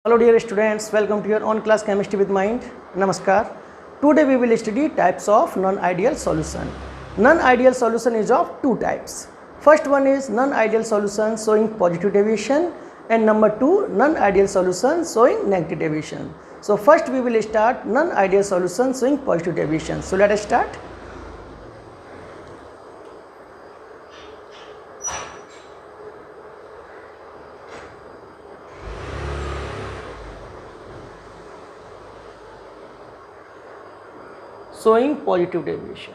Hello dear students, welcome to your own class Chemistry with Mind. Namaskar. Today we will study types of non-ideal solution. Non-ideal solution is of two types. First one is non-ideal solution showing positive deviation and number two non-ideal solution showing negative deviation. So first we will start non-ideal solution showing positive deviation. So let us start. Showing positive deviation.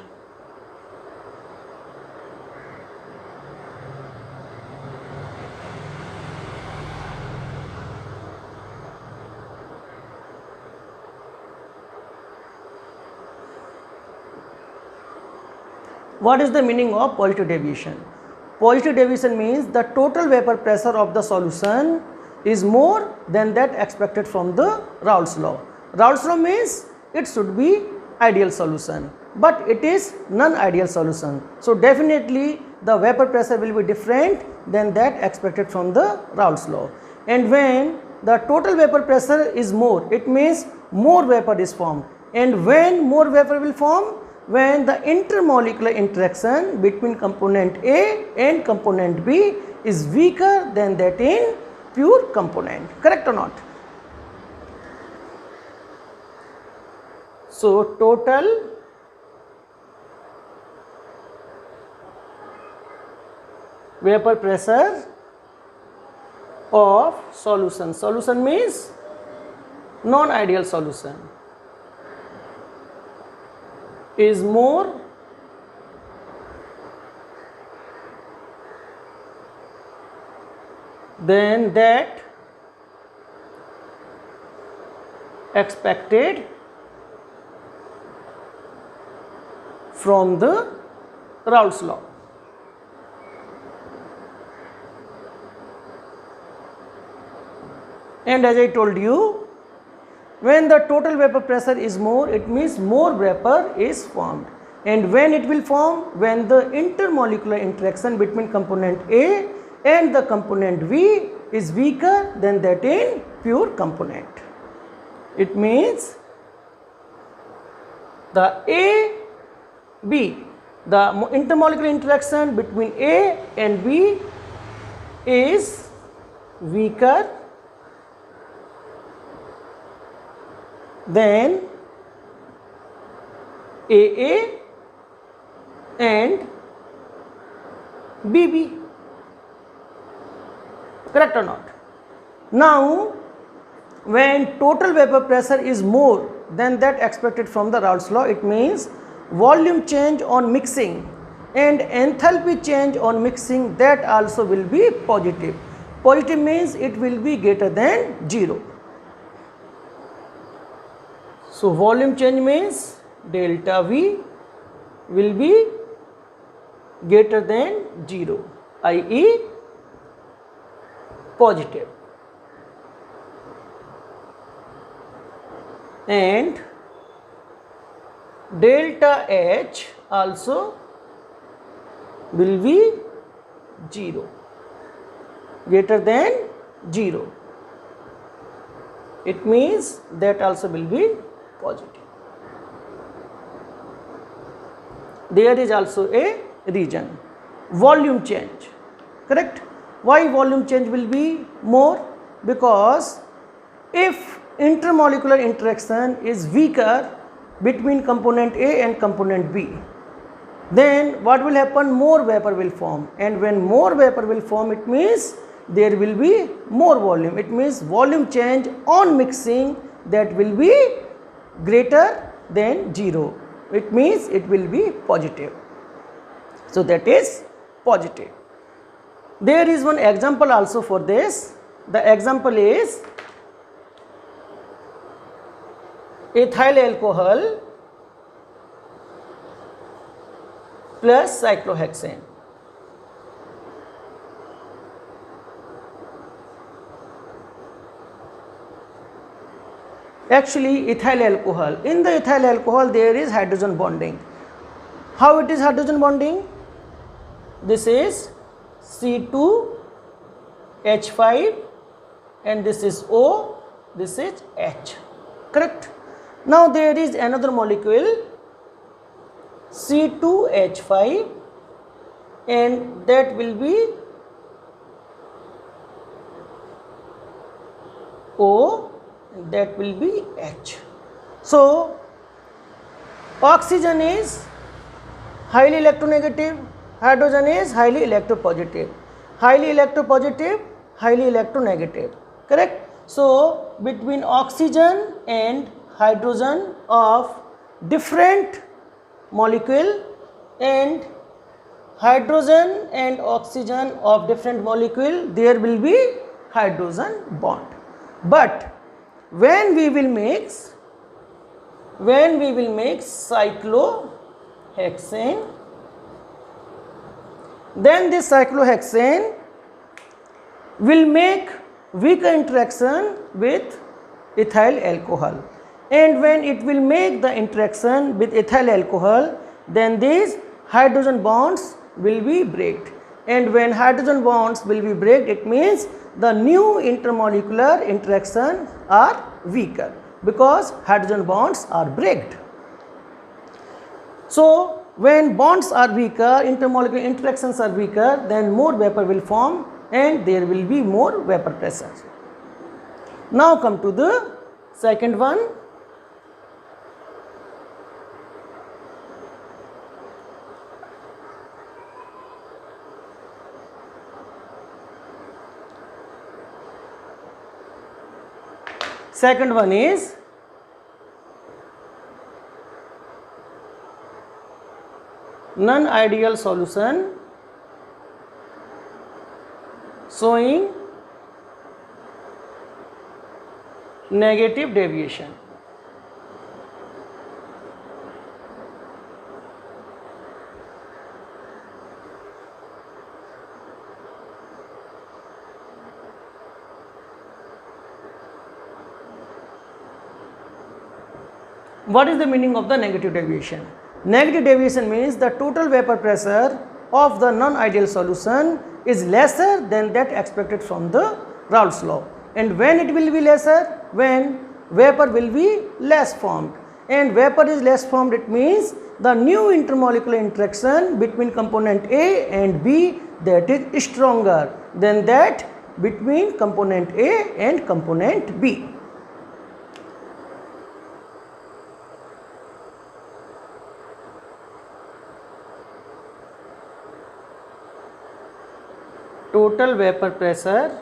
What is the meaning of positive deviation? Positive deviation means the total vapor pressure of the solution is more than that expected from the Raoult's law. Raoult's law means it should be ideal solution, but it is non-ideal solution. So definitely the vapor pressure will be different than that expected from the Raoult's law. And when the total vapor pressure is more, it means more vapor is formed. And when more vapor will form? When the intermolecular interaction between component A and component B is weaker than that in pure component. Correct or not? So total vapor pressure of solution. Solution means non-ideal solution is more than that expected from the Raoult's law. And as I told you, when the total vapor pressure is more, it means more vapor is formed. And when it will form? When the intermolecular interaction between component A and the component B is weaker than that in pure component. It means the the intermolecular interaction between A and B is weaker than AA and BB. Correct or not? Now, when total vapor pressure is more than that expected from the Raoult's law, it means volume change on mixing and enthalpy change on mixing, that also will be positive. Positive means it will be greater than 0. So volume change means delta V will be greater than 0, i.e. positive. And delta H also will be 0, greater than 0. It means that also will be positive. There is also a reason, volume change. Correct? Why volume change will be more? Because if intermolecular interaction is weaker between component A and component B, then what will happen? More vapor will form, and when more vapor will form, it means there will be more volume. It means volume change on mixing, that will be greater than 0. It means it will be positive. So that is positive. There is one example also for this. The example is ethyl alcohol plus cyclohexane. Actually, ethyl alcohol, in the ethyl alcohol there is hydrogen bonding. How it is hydrogen bonding? This is C2H5 and this is O this is H, correct. Now there is another molecule C2H5 and that will be O, that will be H. So oxygen is highly electronegative, hydrogen is highly electropositive, highly electropositive, highly electronegative, correct. So between oxygen and hydrogen of different molecule and hydrogen and oxygen of different molecule, there will be hydrogen bond. But when we will make cyclohexane, then this cyclohexane will make weaker interaction with ethyl alcohol, and when it will make the interaction with ethyl alcohol, then these hydrogen bonds will be breaked, and when hydrogen bonds will be break, it means the new intermolecular interaction are weaker because hydrogen bonds are breaked. So when bonds are weaker, intermolecular interactions are weaker, then more vapor will form and there will be more vapor pressure. Now come to the second one. Second one is non-ideal solution showing negative deviation. What is the meaning of the negative deviation? Negative deviation means the total vapor pressure of the non-ideal solution is lesser than that expected from the Raoult's law. And when it will be lesser? When vapor will be less formed. And vapor is less formed, it means the new intermolecular interaction between component A and B, that is stronger than that between component A and component B. Total vapor pressure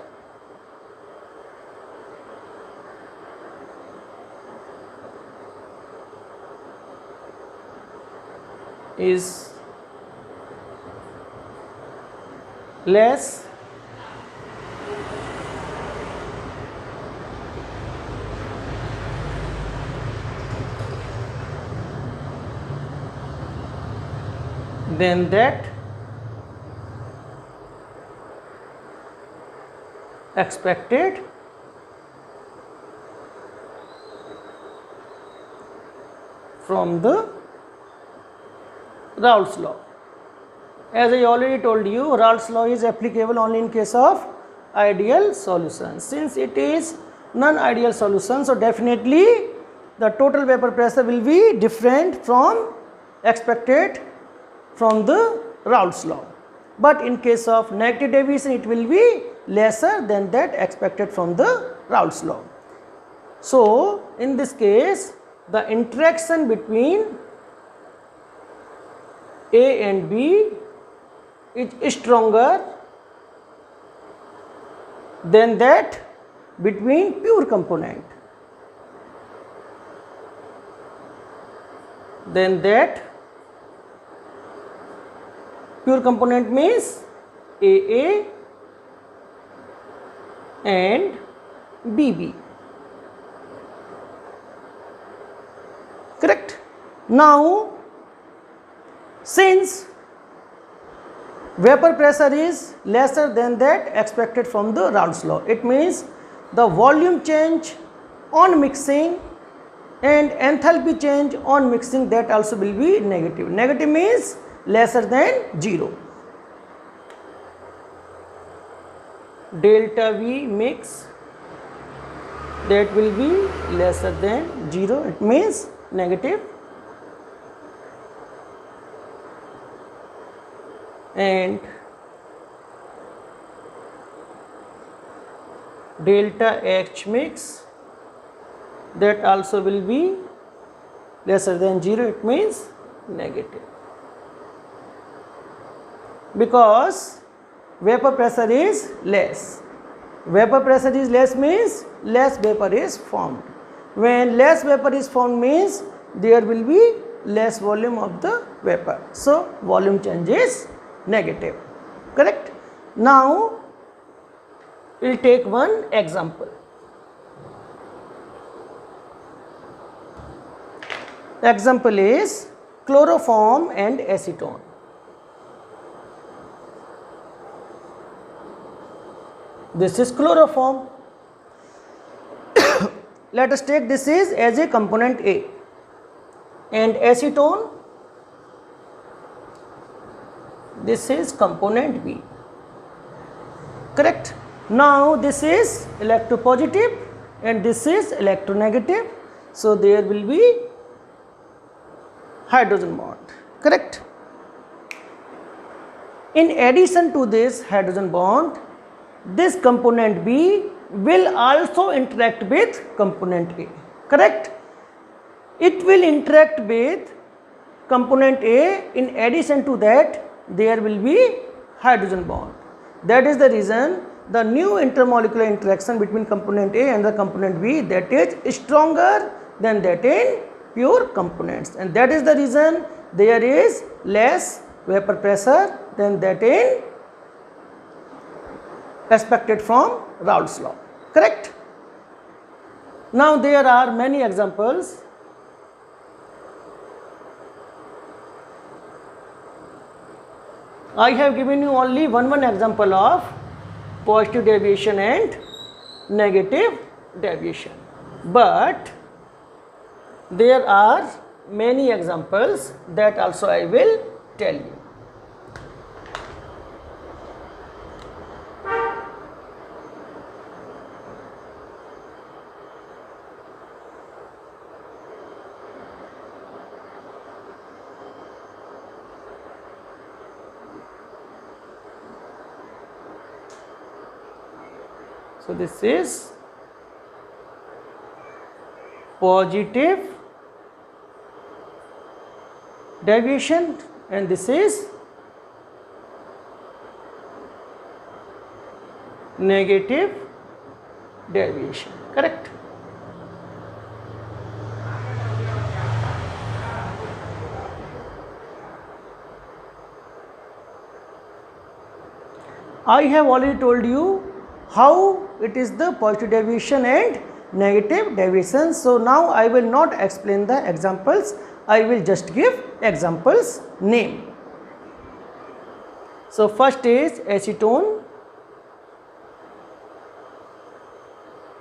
is less than that expected from the Raoult's law. As I already told you, Raoult's law is applicable only in case of ideal solution. Since it is non-ideal solution, so definitely the total vapor pressure will be different from expected from the Raoult's law. But in case of negative deviation, it will be lesser than that expected from the Raoult's law. So in this case, the interaction between A and B is stronger than that between pure component. Then that pure component means AA and BB. Correct? Now, since vapor pressure is lesser than that expected from the Raoult's law, it means the volume change on mixing and enthalpy change on mixing, that also will be negative. Negative means lesser than 0. Delta V mix that will be lesser than 0, it means negative, and delta H mix that also will be lesser than 0, it means negative, because vapor pressure is less. Vapor pressure is less means less vapor is formed. When less vapor is formed means there will be less volume of the vapor. So volume change is negative. Correct? Now we will take one example. The example is chloroform and acetone. This is chloroform. Let us take this is as a component A, and acetone, this is component B. Correct? Now this is electropositive and this is electronegative, so there will be hydrogen bond. Correct? In addition to this hydrogen bond, this component B will also interact with component A. Correct? It will interact with component A. In addition to that, there will be hydrogen bond. That is the reason the new intermolecular interaction between component A and the component B, that is stronger than that in pure components, and that is the reason there is less vapor pressure than that in expected from Raoult's law. Correct? Now there are many examples. I have given you only one example of positive deviation and negative deviation, but there are many examples that also I will tell you. So this is positive deviation and this is negative deviation. Correct? I have already told you how it is the positive deviation and negative deviation. So now I will not explain the examples, I will just give examples name. So first is acetone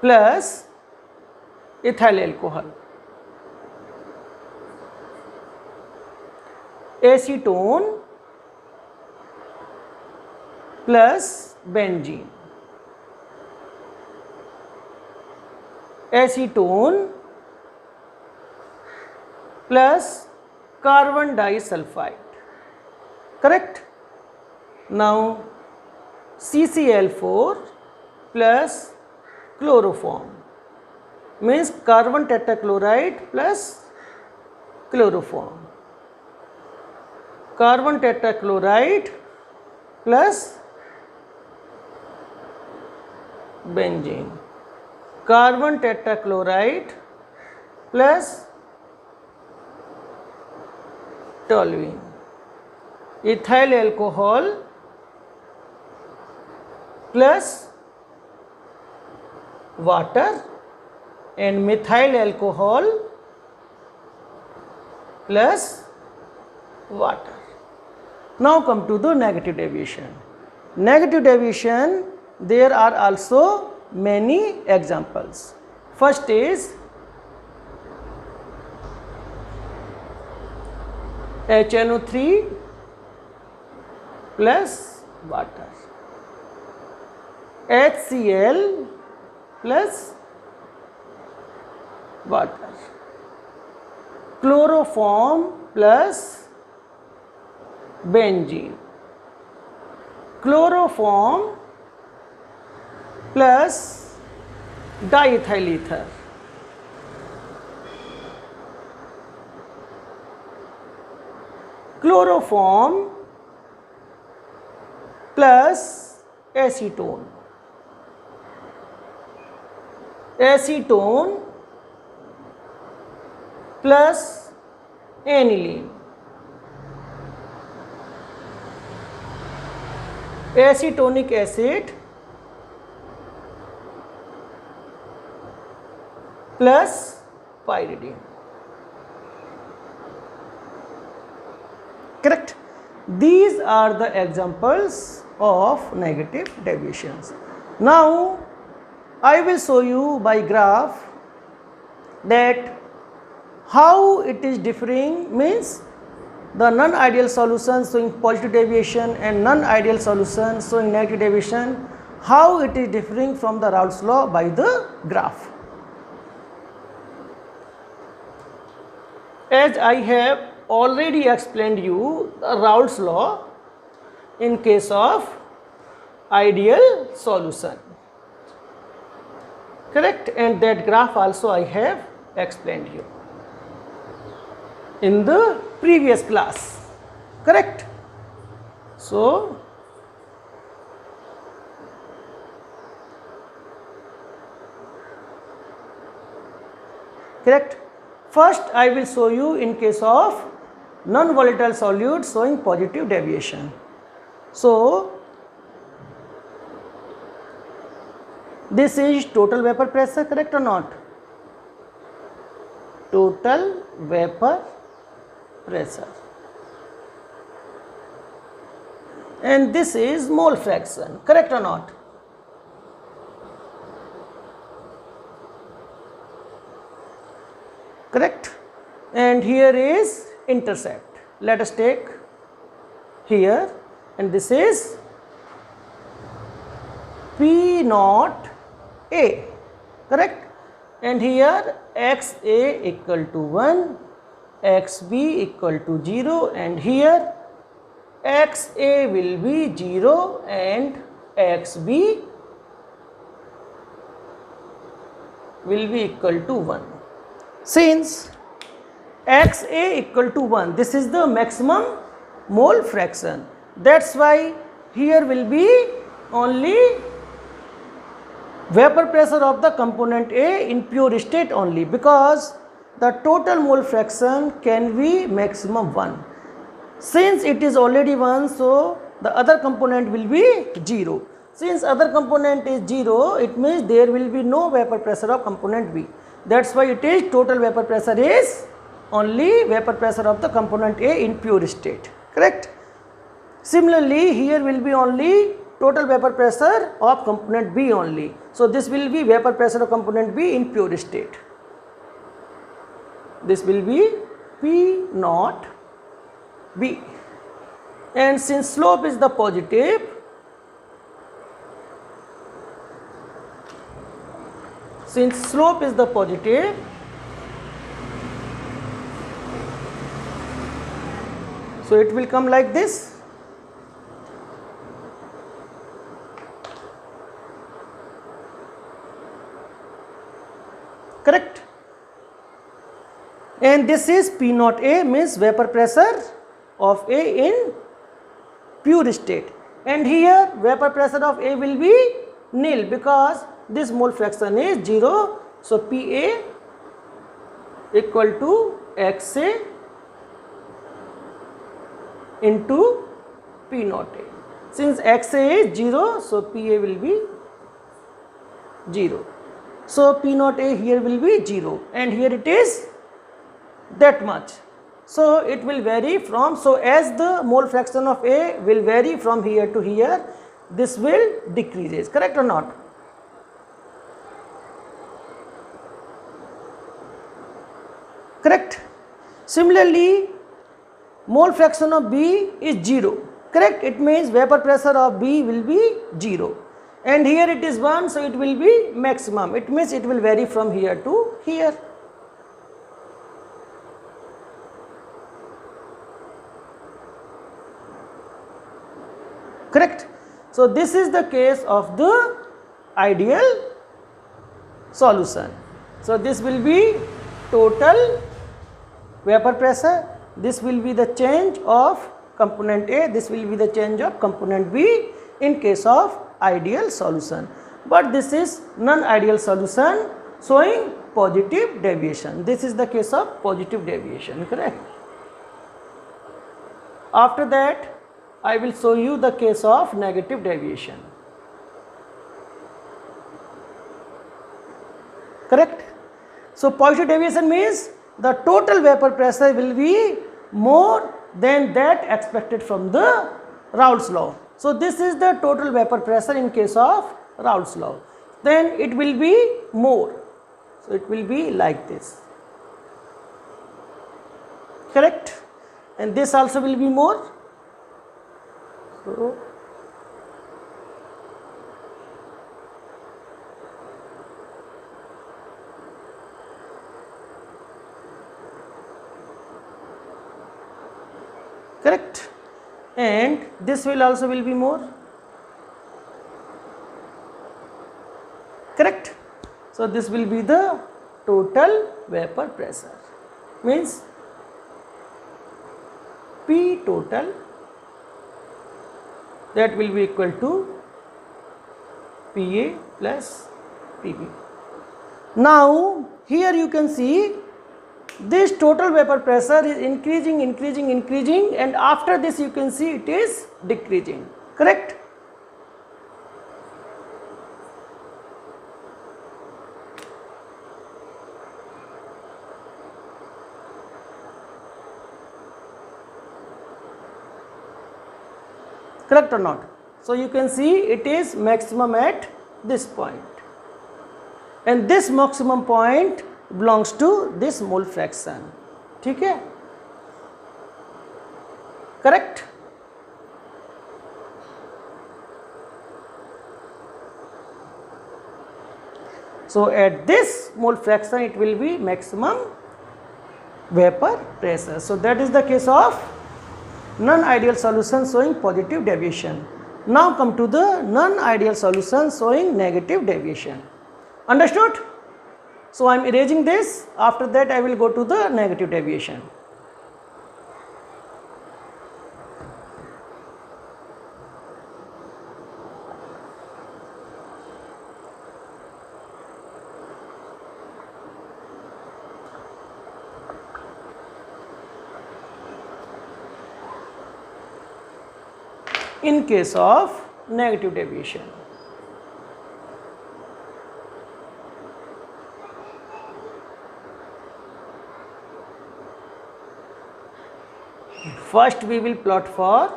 plus ethyl alcohol. Acetone plus benzene. Acetone plus carbon disulfide. Correct? Now CCl4 plus chloroform means carbon tetrachloride plus chloroform. Carbon tetrachloride plus benzene. Carbon tetrachloride plus toluene. Ethyl alcohol plus water and methyl alcohol plus water. Now come to the negative deviation. Negative deviation, there are also many examples. First is HNO3 plus water, HCl plus water. Chloroform plus benzene. Chloroform plus diethyl ether. Chloroform plus acetone. Acetone plus aniline. Acetonic acid plus pyridine. Correct? These are the examples of negative deviations. Now I will show you by graph that how it is differing, means the non-ideal solution showing positive deviation and non-ideal solution showing negative deviation, how it is differing from the Raoult's law by the graph. As I have already explained you the Raoult's law in case of ideal solution, correct, and that graph also I have explained you in the previous class, correct. So correct, first I will show you in case of non-volatile solute showing positive deviation. So this is total vapor pressure, correct or not? Total vapor pressure, and this is mole fraction, correct or not? Correct. And here is intercept. Let us take here, and this is P naught A, correct, and here XA equal to 1, XB equal to 0, and here XA will be 0 and XB will be equal to 1. Since XA equal to 1, this is the maximum mole fraction, that's why here will be only vapor pressure of the component A in pure state only, because the total mole fraction can be maximum 1. Since it is already 1, so the other component will be 0. Since other component is 0, it means there will be no vapor pressure of component B. That's why it is total vapor pressure is only vapor pressure of the component A in pure state, correct. Similarly, here will be only total vapor pressure of component B only. So this will be vapor pressure of component B in pure state. This will be P naught B, and since slope is the positive, so it will come like this. Correct. And this is P naught A, means vapor pressure of A in pure state, and here vapor pressure of A will be nil because this mole fraction is 0. So PA equal to XA into P naught A. Since XA is 0, so PA will be 0. So P naught A here will be 0, and here it is that much. So it will vary from, so as the mole fraction of A will vary from here to here, this will decreases, correct or not? Correct. Similarly, mole fraction of B is 0, correct, it means vapor pressure of B will be 0, and here it is 1, so it will be maximum, it means it will vary from here to here, correct. So this is the case of the ideal solution. So this will be total vapor pressure, this will be the change of component A, this will be the change of component B in case of ideal solution. But this is non-ideal solution showing positive deviation. This is the case of positive deviation, correct. After that I will show you the case of negative deviation, correct. So positive deviation means the total vapor pressure will be more than that expected from the Raoult's law. So this is the total vapor pressure in case of Raoult's law. Then it will be more. So it will be like this, correct. And this also will be more. So correct, and this will also will be more, correct. So this will be the total vapor pressure, means P total, that will be equal to PA plus PB. Now here you can see this total vapor pressure is increasing, and after this you can see it is decreasing, correct. Correct or not? So you can see it is maximum at this point, and this maximum point belongs to this mole fraction, ठीक है, correct. So at this mole fraction it will be maximum vapor pressure. So that is the case of non-ideal solution showing positive deviation. Now come to the non-ideal solution showing negative deviation. Understood? So I am erasing this. After that I will go to the negative deviation. In case of negative deviation, first we will plot for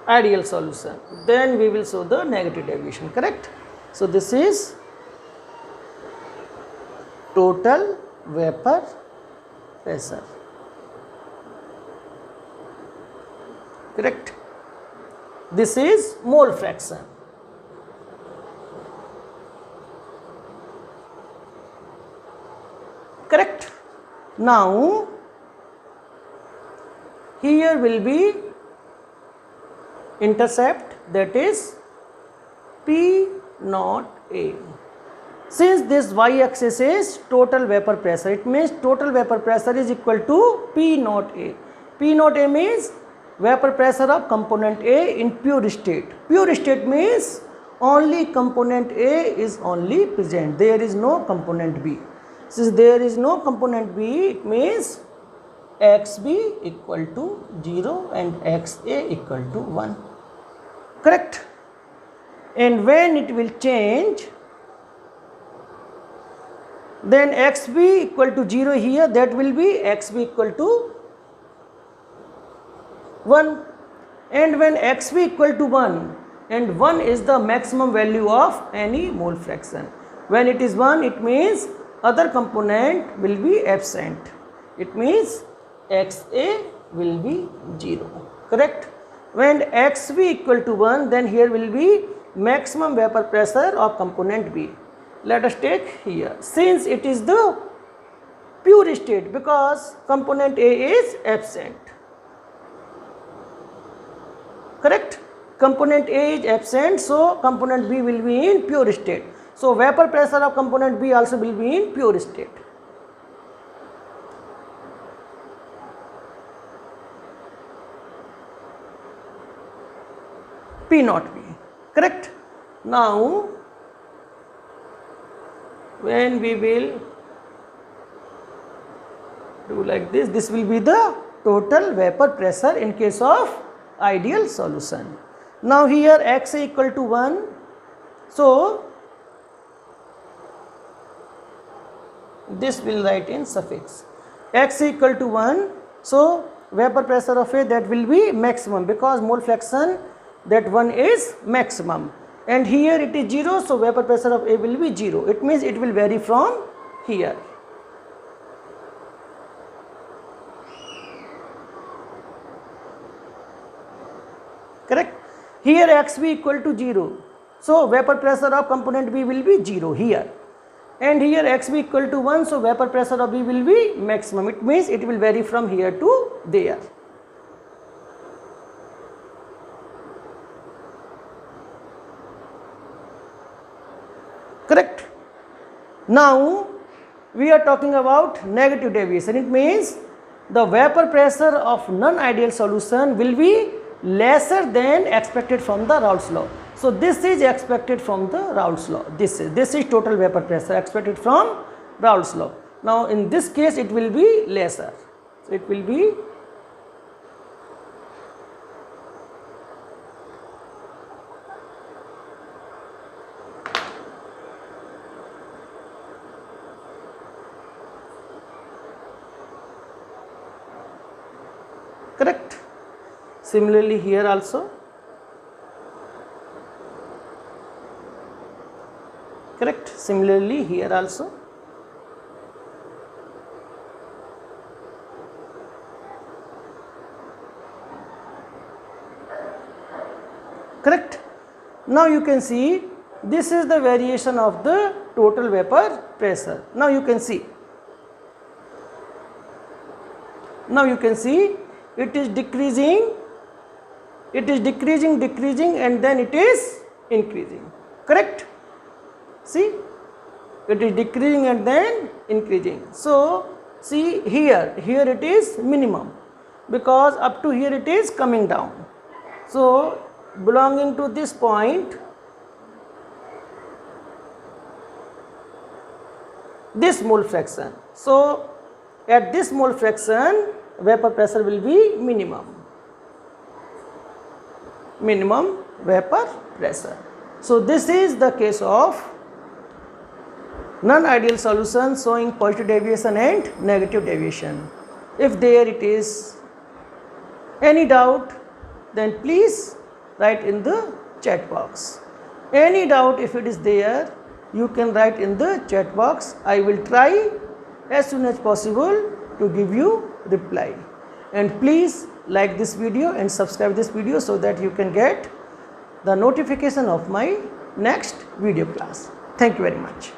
ideal solution, then we will show the negative deviation, correct. So this is total vapor pressure, correct. This is mole fraction, correct. Now here will be intercept, that is P naught A. Since this y axis is total vapor pressure, it means total vapor pressure is equal to P naught A. P naught A means vapor pressure of component A in pure state. Pure state means only component A is only present, there is no component B. Since there is no component B, it means xB equal to 0 and xa equal to 1, correct. And when it will change, then xB equal to 0 here, that will be xB equal to 1, and when xB equal to 1, and 1 is the maximum value of any mole fraction. When it is 1, it means other component will be absent, it means xa will be 0, correct. When xB equal to 1, then here will be maximum vapor pressure of component B. Let us take here, since it is the pure state, because component A is absent. correct? Component A is absent, so component B will be in pure state. So vapor pressure of component B also will be in pure state. P naught B, correct? Now when we will do like this, this will be the total vapor pressure in case of ideal solution. Now here x is equal to 1, so this will write in suffix. X is equal to 1, so vapor pressure of A, that will be maximum, because mole fraction that 1 is maximum, and here it is 0, so vapor pressure of A will be 0. It means it will vary from here. Correct? Here x be equal to 0, so vapor pressure of component B will be 0 here, and here x be equal to 1, so vapor pressure of B will be maximum. It means it will vary from here to there. Correct? Now we are talking about negative deviation. It means the vapor pressure of non-ideal solution will be lesser than expected from the Raoult's law. So this is expected from the Raoult's law. This is total vapor pressure expected from Raoult's law. Now in this case it will be lesser. So it will be correct. Similarly here also, correct. Similarly here also, correct. Now you can see this is the variation of the total vapor pressure. Now you can see it is decreasing, decreasing, and then it is increasing, correct? See, it is decreasing and then increasing. So see here it is minimum, because up to here it is coming down. So belonging to this point, this mole fraction, so at this mole fraction vapor pressure will be minimum vapor pressure. So this is the case of non-ideal solution showing positive deviation and negative deviation. If there it is any doubt, then please write in the chat box. Any doubt, if it is there, you can write in the chat box. I will try as soon as possible to give you reply. And please like this video and subscribe this video so that you can get the notification of my next video class. Thank you very much.